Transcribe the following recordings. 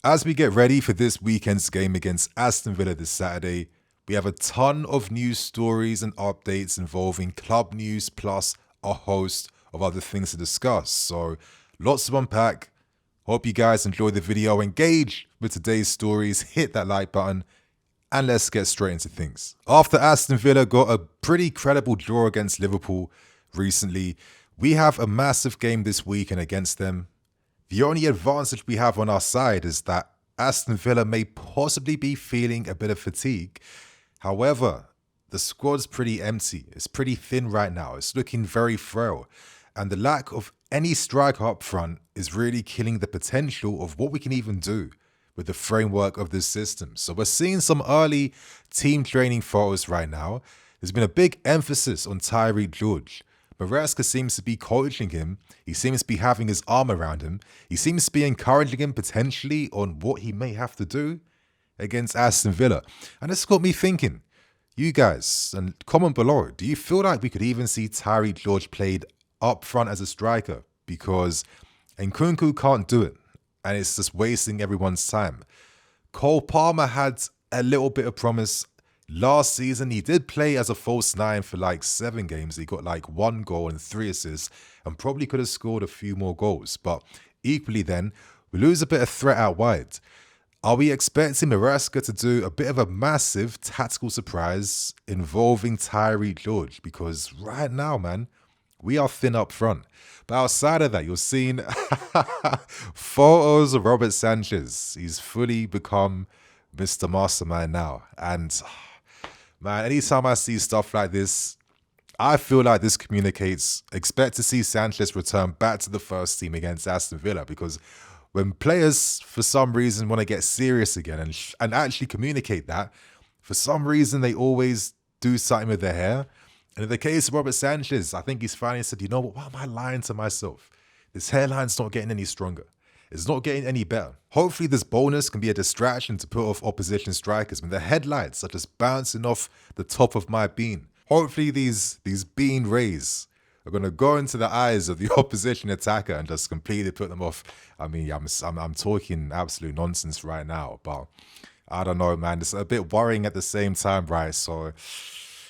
As we get ready for this weekend's game against Aston Villa this Saturday, we have a ton of news stories and updates involving club news plus a host of other things to discuss. So lots to unpack. Hope you guys enjoy the video, engage with today's stories, hit that like button, and let's get straight into things. After Aston Villa got a pretty credible draw against Liverpool recently, we have a massive game this weekend against them. The only advantage we have on our side is that Aston Villa may possibly be feeling a bit of fatigue. However, the squad's pretty empty. It's pretty thin right now. It's looking very frail. And the lack of any striker up front is really killing the potential of what we can even do with the framework of this system. So we're seeing some early team training photos right now. There's been a big emphasis on Tyreek George. Maresca seems to be coaching him. He seems to be having his arm around him. He seems to be encouraging him potentially on what he may have to do against Aston Villa. And this got me thinking, you guys, and comment below, do you feel like we could even see Tyreek George played up front as a striker? Because Nkunku can't do it, and it's just wasting everyone's time. Cole Palmer had a little bit of promise. Last season, he did play as a false nine for like 7 games. He got like 1 goal and 3 assists and probably could have scored a few more goals. But equally then, we lose a bit of threat out wide. Are we expecting Maresca to do a bit of a massive tactical surprise involving Tyreek George? Because right now, man, we are thin up front. But outside of that, you're seeing photos of Robert Sanchez. He's fully become Mr. Mastermind now. And man, anytime I see stuff like this, I feel like this communicates, expect to see Sanchez return back to the first team against Aston Villa, because when players, for some reason, want to get serious again and actually communicate that, for some reason, they always do something with their hair. And in the case of Robert Sanchez, I think he's finally said, you know what, why am I lying to myself? This hairline's not getting any stronger. It's not getting any better. Hopefully this bonus can be a distraction to put off opposition strikers when the headlights are just bouncing off the top of my bean. Hopefully these bean rays are going to go into the eyes of the opposition attacker and just completely put them off. I mean, I'm talking absolute nonsense right now, but I don't know, man. It's a bit worrying at the same time, right? So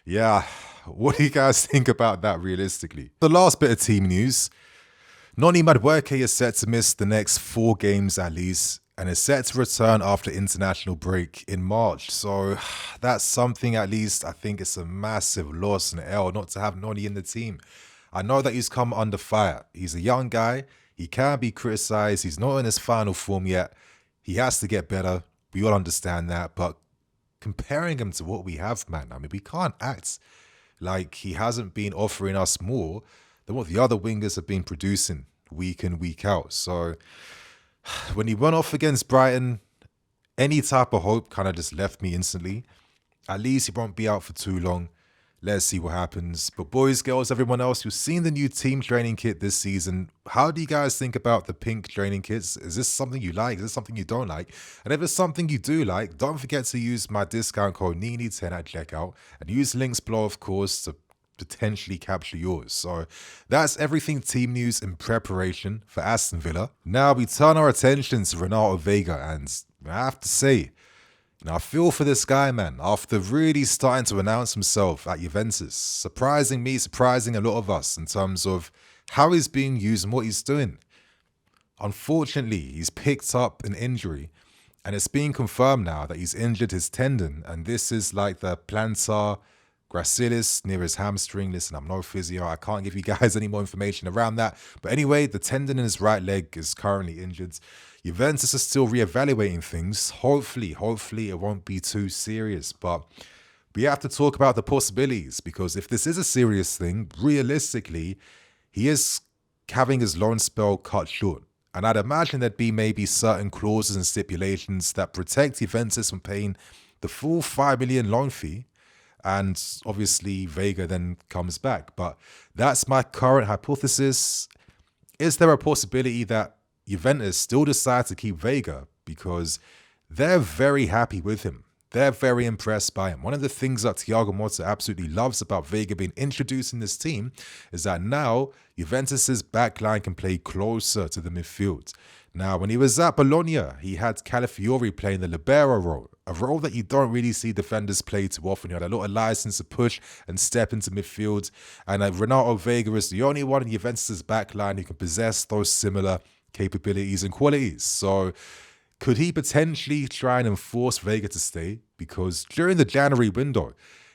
yeah, what do you guys think about that realistically? The last bit of team news. Noni Madueke is set to miss the next 4 games at least, and is set to return after international break in March. So that's something, at least I think it's a massive loss and L not to have Noni in the team. I know that he's come under fire. He's a young guy. He can be criticized. He's not in his final form yet. He has to get better. We all understand that. But comparing him to what we have, man, I mean, we can't act like he hasn't been offering us more than what the other wingers have been producing week in, week out. So when he went off against Brighton, any type of hope kind of just left me instantly. At least he won't be out for too long. Let's see what happens. But boys, girls, everyone else, you've seen the new team training kit this season. How do you guys think about the pink training kits? Is this something you like? Is this something you don't like? And if it's something you do like, don't forget to use my discount code NINI10 at checkout and use links below, of course, to potentially capture yours. So that's everything team news in preparation for Aston Villa. Now we turn our attention to Renato Veiga, and I have to say, I feel for this guy, man, after really starting to announce himself at Juventus. Surprising me, surprising a lot of us in terms of how he's being used and what he's doing. Unfortunately, he's picked up an injury, and it's being confirmed now that he's injured his tendon, and this is like the plantar gracilis near his hamstring. Listen, I'm no physio. I can't give you guys any more information around that. But anyway, the tendon in his right leg is currently injured. Juventus is still reevaluating things. Hopefully it won't be too serious. But we have to talk about the possibilities, because if this is a serious thing, realistically, he is having his loan spell cut short. And I'd imagine there'd be maybe certain clauses and stipulations that protect Juventus from paying the full 5 million loan fee. And obviously, Veiga then comes back. But that's my current hypothesis. Is there a possibility that Juventus still decide to keep Veiga because they're very happy with him? They're very impressed by him. One of the things that Thiago Motta absolutely loves about Veiga being introduced in this team is that now Juventus's backline can play closer to the midfield. Now, when he was at Bologna, he had Calafiori playing the libero role, a role that you don't really see defenders play too often. He had a lot of license to push and step into midfield, and Renato Veiga is the only one in Juventus' backline who can possess those similar capabilities and qualities. So could he potentially try and enforce Veiga to stay? Because during the January window,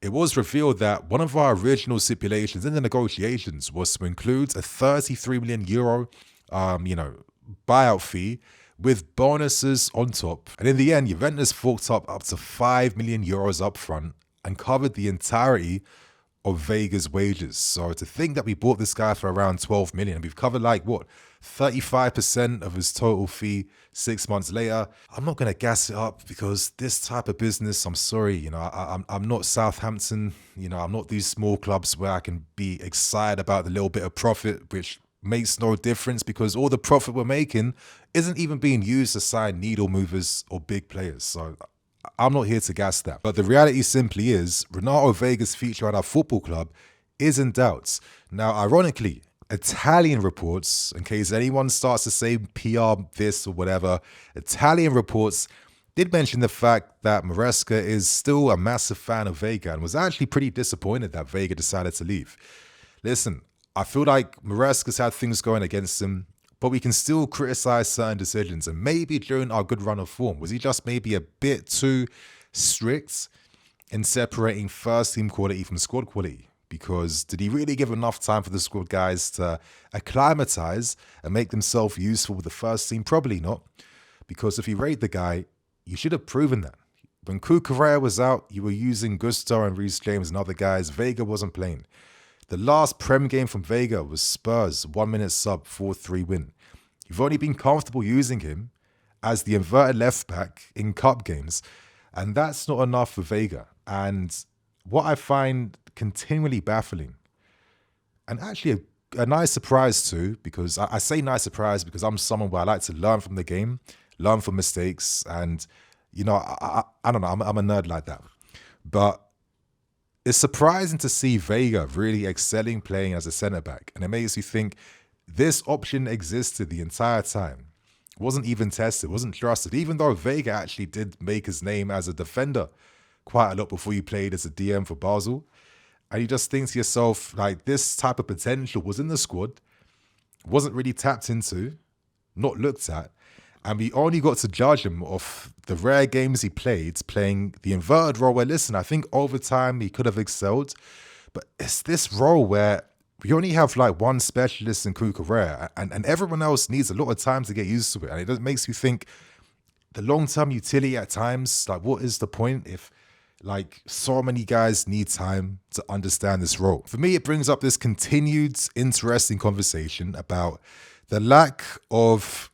it was revealed that one of our original stipulations in the negotiations was to include a 33 million euro, buyout fee with bonuses on top. And in the end, Juventus forked up to 5 million euros up front and covered the entirety of Veiga's wages. So to think that we bought this guy for around 12 million, and we've covered 35% of his total fee 6 months later. I'm not going to gas it up because this type of business, I'm sorry, I'm not Southampton, I'm not these small clubs where I can be excited about the little bit of profit, which makes no difference because all the profit we're making isn't even being used to sign needle movers or big players. So I'm not here to gas that. But the reality simply is Renato Veiga's future at our football club is in doubt. Now, ironically, Italian reports, in case anyone starts to say PR this or whatever, Italian reports did mention the fact that Maresca is still a massive fan of Veiga and was actually pretty disappointed that Veiga decided to leave. Listen, I feel like Maresca's had things going against him, but we can still criticize certain decisions. And maybe during our good run of form, was he just maybe a bit too strict in separating first team quality from squad quality? Because did he really give enough time for the squad guys to acclimatize and make themselves useful with the first team? Probably not. Because if you rate the guy, you should have proven that. When Gyokeres was out, you were using Gusto and Reece James and other guys. Veiga wasn't playing. The last Prem game from Veiga was Spurs, 1 minute sub, 4-3 win. You've only been comfortable using him as the inverted left back in cup games, and that's not enough for Veiga. And what I find continually baffling, and actually a nice surprise too, because I say nice surprise because I'm someone where I like to learn from the game, learn from mistakes, and I don't know, I'm a nerd like that. But it's surprising to see Veiga really excelling playing as a centre-back. And it makes you think this option existed the entire time. It wasn't even tested, wasn't trusted, even though Veiga actually did make his name as a defender quite a lot before he played as a DM for Basel. And you just think to yourself, this type of potential was in the squad, wasn't really tapped into, not looked at. And we only got to judge him off the rare games he played, playing the inverted role where, listen, I think over time he could have excelled. But it's this role where we only have one specialist in Gyokeres, and everyone else needs a lot of time to get used to it. And it makes you think the long-term utility at times, what is the point if so many guys need time to understand this role? For me, it brings up this continued interesting conversation about the lack of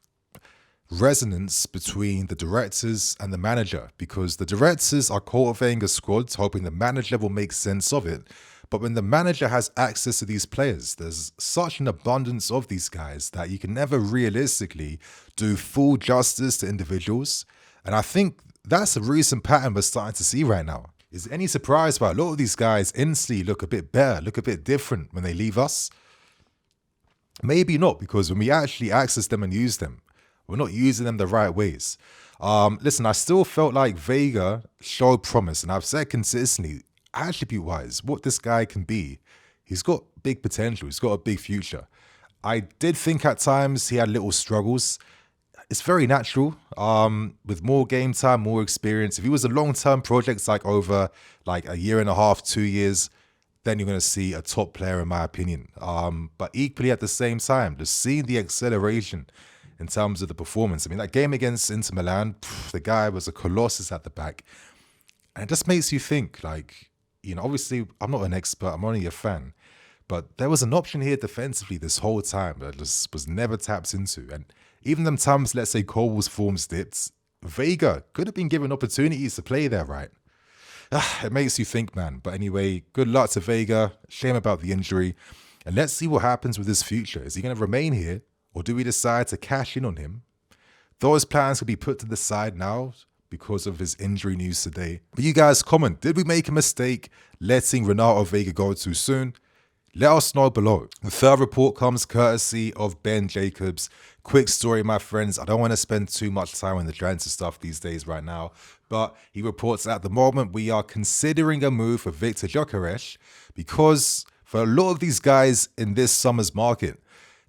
resonance between the directors and the manager, because the directors are cultivating a squad, hoping the manager will make sense of it. But when the manager has access to these players, there's such an abundance of these guys that you can never realistically do full justice to individuals. And I think that's a recent pattern we're starting to see right now. Is there any surprise why a lot of these guys instantly look a bit better, look a bit different when they leave us? Maybe not, because when we actually access them and use them, we're not using them the right ways. Listen, I still felt like Veiga showed promise, and I've said consistently, attribute-wise, what this guy can be. He's got big potential. He's got a big future. I did think at times he had little struggles. It's very natural. With more game time, more experience. If he was a long-term project, over a year and a half, 2 years, then you're going to see a top player, in my opinion. But equally at the same time, just seeing the acceleration in terms of the performance. I mean, that game against Inter Milan, the guy was a colossus at the back. And it just makes you think, obviously, I'm not an expert, I'm only a fan. But there was an option here defensively this whole time that just was never tapped into. And even them times, let's say, Cole's form's dipped, Veiga could have been given opportunities to play there, right? It makes you think, man. But anyway, good luck to Veiga. Shame about the injury. And let's see what happens with his future. Is he going to remain here? Or do we decide to cash in on him? Those plans could be put to the side now because of his injury news today. But you guys comment, did we make a mistake letting Renato Veiga go too soon? Let us know below. The third report comes courtesy of Ben Jacobs. Quick story, my friends. I don't want to spend too much time on the transfer stuff these days right now, but he reports at the moment we are considering a move for Victor Gyokeres because for a lot of these guys in this summer's market,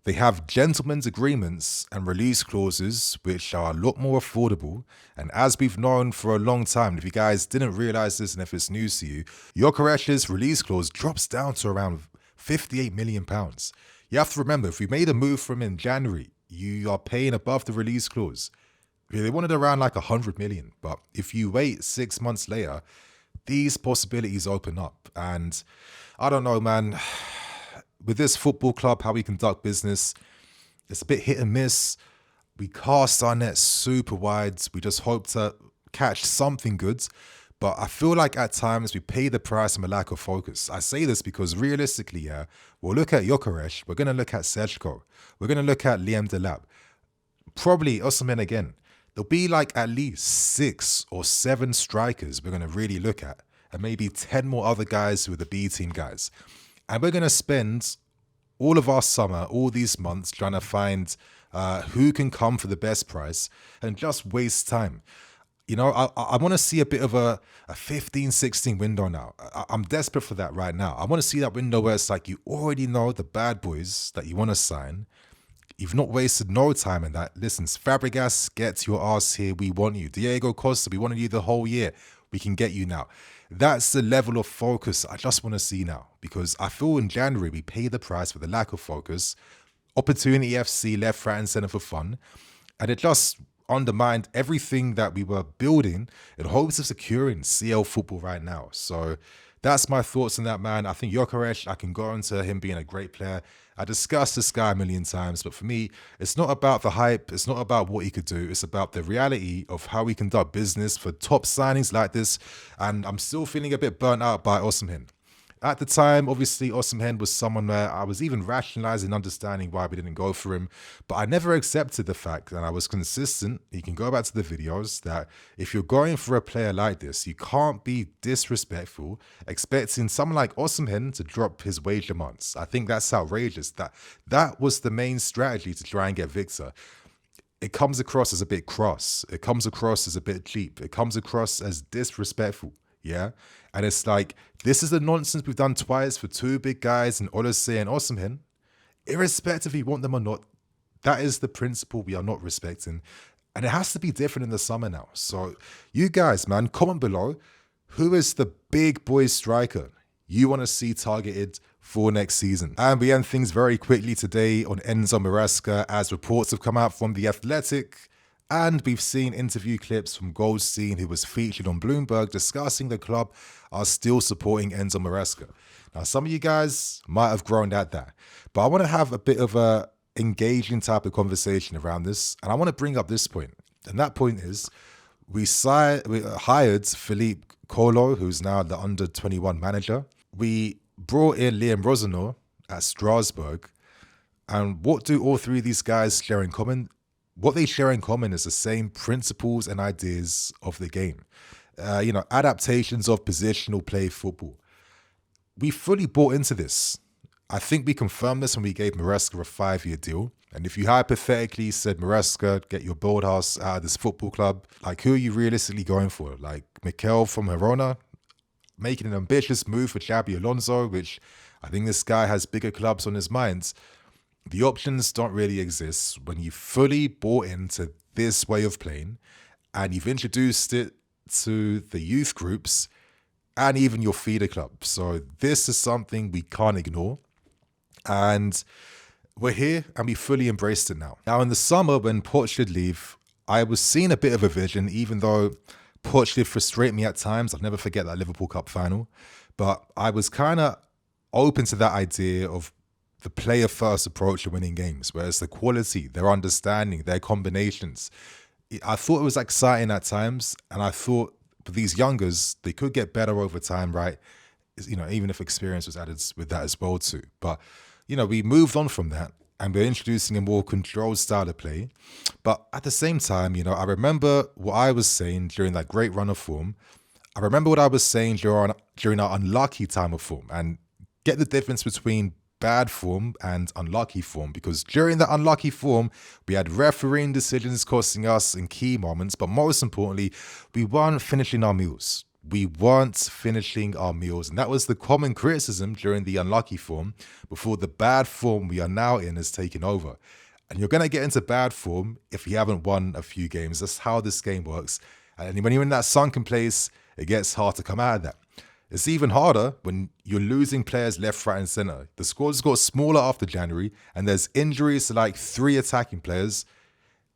they have gentlemen's agreements and release clauses which are a lot more affordable. And as we've known for a long time, if you guys didn't realize this and if it's news to you, Gyokeres' release clause drops down to around £58 million. You have to remember, if we made a move from in January, you are paying above the release clause. They wanted around like 100 million. But if you wait 6 months later, these possibilities open up. And I don't know, man. With this football club, how we conduct business, it's a bit hit and miss. We cast our net super wide. We just hope to catch something good. But I feel like at times we pay the price from a lack of focus. I say this because realistically, yeah, we'll look at Gyokeres, we're going to look at Setback, we're going to look at Liam Delap, probably Aston again. There'll be like at least 6 or 7 strikers we're going to really look at, and maybe 10 more other guys who are the B team guys. And we're going to spend all of our summer, all these months, trying to find who can come for the best price and just waste time. You know, I want to see a bit of a 15-16 window now. I'm desperate for that right now. I want to see that window where it's like you already know the bad boys that you want to sign. You've not wasted no time in that. Listen, Fabregas, get your ass here. We want you. Diego Costa, we wanted you the whole year. We can get you now. That's the level of focus I just want to see now, because I feel in January we pay the price for the lack of focus. Opportunity FC left, right and centre for fun. And it just undermined everything that we were building in hopes of securing CL football right now. So that's my thoughts on that, man. I think Gyokeres, I can go into him being a great player. I discussed this guy a million times, but for me, it's not about the hype. It's not about what he could do. It's about the reality of how we conduct business for top signings like this. And I'm still feeling a bit burnt out by Aston. At the time, obviously, Aston was someone where I was even rationalizing, understanding why we didn't go for him. But I never accepted the fact, and I was consistent. You can go back to the videos, that if you're going for a player like this, you can't be disrespectful, expecting someone like Aston to drop his wage demands. I think that's outrageous. That was the main strategy to try and get Victor. It comes across as a bit cross. It comes across as a bit cheap. It comes across as disrespectful. Yeah. And it's like, this is the nonsense we've done twice for 2 big guys in Olise and Aston. Irrespective if you want them or not, that is the principle we are not respecting. And it has to be different in the summer now. So you guys, man, comment below. Who is the big boy striker you want to see targeted for next season? And we end things very quickly today on Enzo Maresca, as reports have come out from The Athletic. And we've seen interview clips from Goldstein, who was featured on Bloomberg, discussing the club are still supporting Enzo Maresca. Now, some of you guys might have groaned at that, but I want to have a bit of a engaging type of conversation around this. And I want to bring up this point. And that point is, we hired Philippe Colo, who's now the under-21 manager. We brought in Liam Rosenau at Strasbourg. And what do all 3 of these guys share in common? What they share in common is the same principles and ideas of the game. Adaptations of positional play football. We fully bought into this. I think we confirmed this when we gave Maresca a 5-year deal. And if you hypothetically said, Maresca, get your board house out of this football club, like, who are you realistically going for? Like Mikel from Girona, making an ambitious move for Xabi Alonso, which I think this guy has bigger clubs on his mind. The options don't really exist when you fully bought into this way of playing and you've introduced it to the youth groups and even your feeder club. So this is something we can't ignore. And we're here and we fully embraced it now. Now, in the summer, when Poch should leave, I was seeing a bit of a vision, even though Poch did frustrate me at times. I'll never forget that Liverpool Cup final. But I was kind of open to that idea of the player-first approach to winning games, where it's the quality, their understanding, their combinations. I thought it was exciting at times, and I thought for these youngers, they could get better over time, right? Even if experience was added with that as well too. But, we moved on from that, and we're introducing a more controlled style of play. But at the same time, I remember what I was saying during that great run of form. I remember what I was saying during our unlucky time of form. And get the difference between bad form and unlucky form, because during the unlucky form, we had refereeing decisions costing us in key moments, but most importantly, we weren't finishing our meals. We weren't finishing our meals, and that was the common criticism during the unlucky form before the bad form we are now in has taken over. And you're going to get into bad form if you haven't won a few games. That's how this game works. And when you're in that sunken place, it gets hard to come out of that. It's even harder when you're losing players left, right, and center. The squad's got smaller after January, and there's injuries to like 3 attacking players.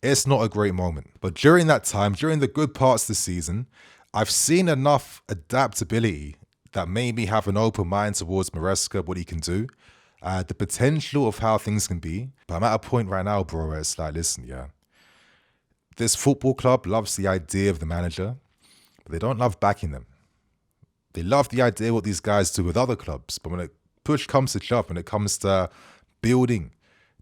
It's not a great moment. But during that time, during the good parts of the season, I've seen enough adaptability that made me have an open mind towards Maresca, what he can do, the potential of how things can be. But I'm at a point right now, bro, where it's like, listen, yeah, this football club loves the idea of the manager, but they don't love backing them. They love the idea of what these guys do with other clubs, but when it push comes to shove, when it comes to building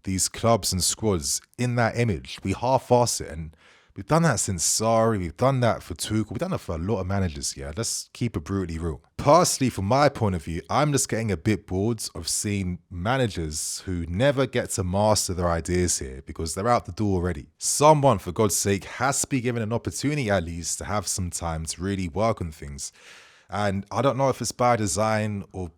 these clubs and squads in that image, we half-ass it. And we've done that since Sarri, we've done that for Tuchel, we've done that for a lot of managers, yeah? Let's keep it brutally real. Personally, from my point of view, I'm just getting a bit bored of seeing managers who never get to master their ideas here because they're out the door already. Someone, for God's sake, has to be given an opportunity at least to have some time to really work on things. And I don't know if it's by design or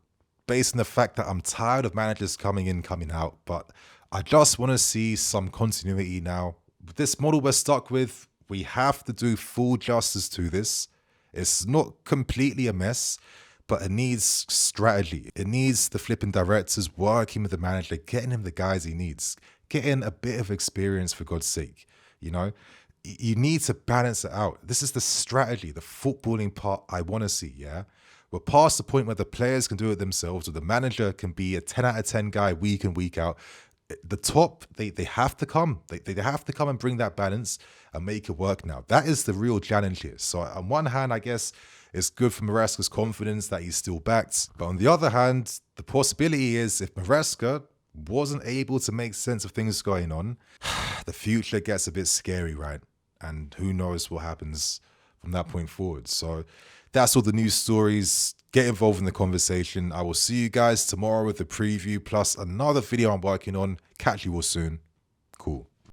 based on the fact that I'm tired of managers coming in, coming out, but I just want to see some continuity now. This model we're stuck with, we have to do full justice to this. It's not completely a mess, but it needs strategy. It needs the flipping directors working with the manager, getting him the guys he needs, getting a bit of experience for God's sake, you know? You need to balance it out. This is the strategy, the footballing part I want to see, yeah? We're past the point where the players can do it themselves or the manager can be a 10 out of 10 guy week in, week out. The top, they have to come. They have to come and bring that balance and make it work now. That is the real challenge here. So on one hand, I guess it's good for Maresca's confidence that he's still backed. But on the other hand, the possibility is if Maresca wasn't able to make sense of things going on, the future gets a bit scary, right? And who knows what happens from that point forward. So that's all the news stories. Get involved in the conversation. I will see you guys tomorrow with the preview plus another video I'm working on. Catch you all soon. Cool.